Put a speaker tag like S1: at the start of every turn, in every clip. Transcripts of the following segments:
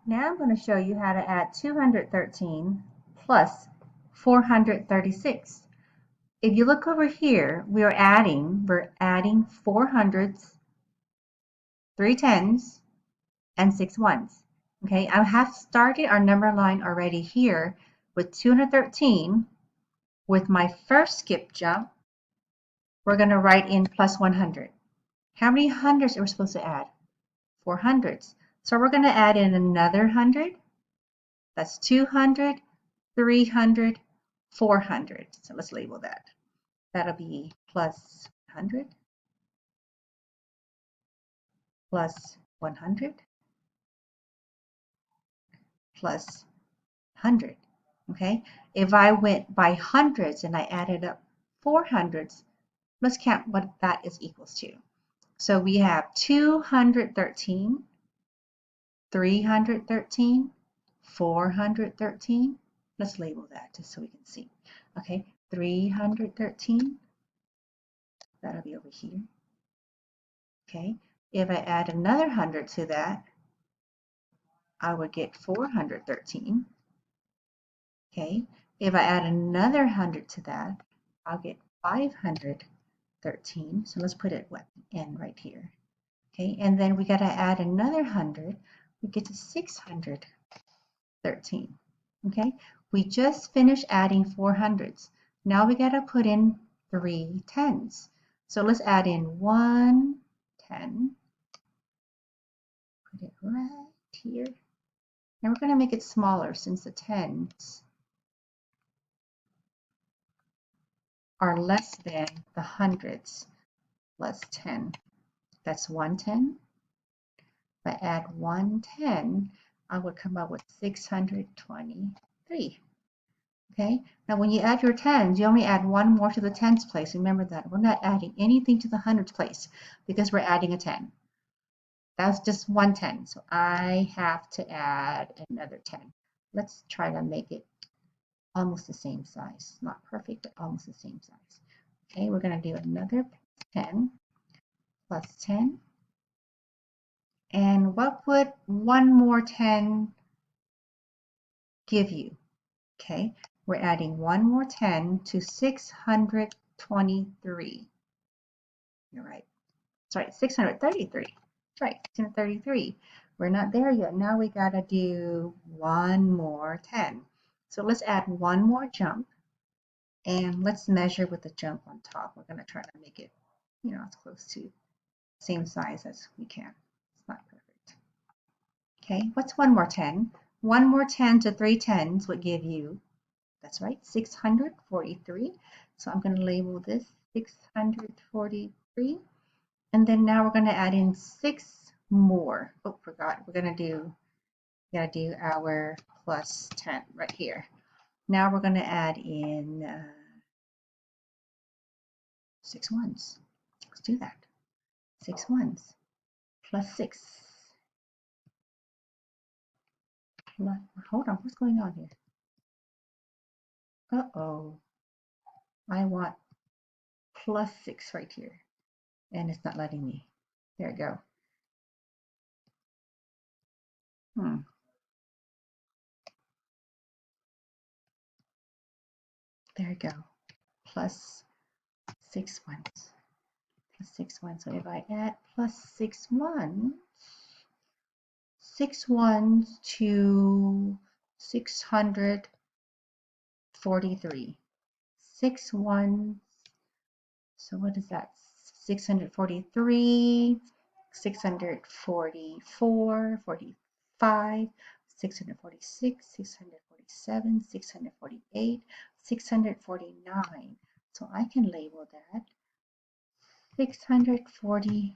S1: Now I'm going to show you how to add 213 plus 436. If you look over here, we're adding 4 hundreds, 3 tens, and 6 ones. Okay, I have started our number line already here with 213. With my first skip jump, we're going to write in plus 100. How many hundreds are we supposed to add? 4 hundreds. So we're going to add in another 100. That's 200, 300, 400. So let's label that. That'll be plus 100, plus 100, plus 100. Okay? If I went by hundreds and I added up 400s, let's count what that is equals to. So we have 213, 313, 413. Let's label that just so we can see. Okay, 313. That'll be over here. Okay, if I add another 100 to that, I would get 413. Okay, if I add another 100 to that, I'll get 513. So let's put it in right here. Okay, and then we got to add another 100. We get to 613. Okay, we just finished adding 400s. Now we got to put in 3 tens. So let's add in 1 10. Put it right here. And we're going to make it smaller since the tens are less than the hundreds plus 10. That's 110. If I add 110, I would come up with 623. Okay, now when you add your tens, you only add one more to the tens place. Remember that. We're not adding anything to the hundreds place because we're adding a 10. That's just 110, so I have to add another 10. Let's try to make it almost the same size. Not perfect, but almost the same size. Okay, we're going to do another 10 plus 10. And what would one more 10 give you? Okay, we're adding one more 10 to 623. You're right. Sorry, 633. That's right, 633. We're not there yet. Now we got to do one more 10. So let's add one more jump. And let's measure with the jump on top. We're going to try to make it, as close to the same size as we can. It's not perfect. Okay, what's one more 10? One more 10 to 3 tens would give you, that's right, 643. So I'm going to label this 643. And then now we're going to add in 6 more. Oh, forgot. We're going to do our plus 10 right here. Now we're going to add in 6 ones. Let's do that. 6 ones plus 6. Hold on, what's going on here? Uh-oh. I want plus 6 right here. And it's not letting me. There we go. There we go. Plus 6 ones. Plus 6 ones. So if I add plus 6 ones, 6 ones to 643. 6 ones. So what is that? 643, 644, 45, 646, 647, 648, 649. So I can label that 649.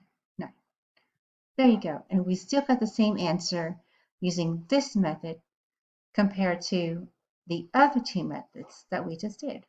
S1: There you go. And we still got the same answer using this method compared to the other two methods that we just did.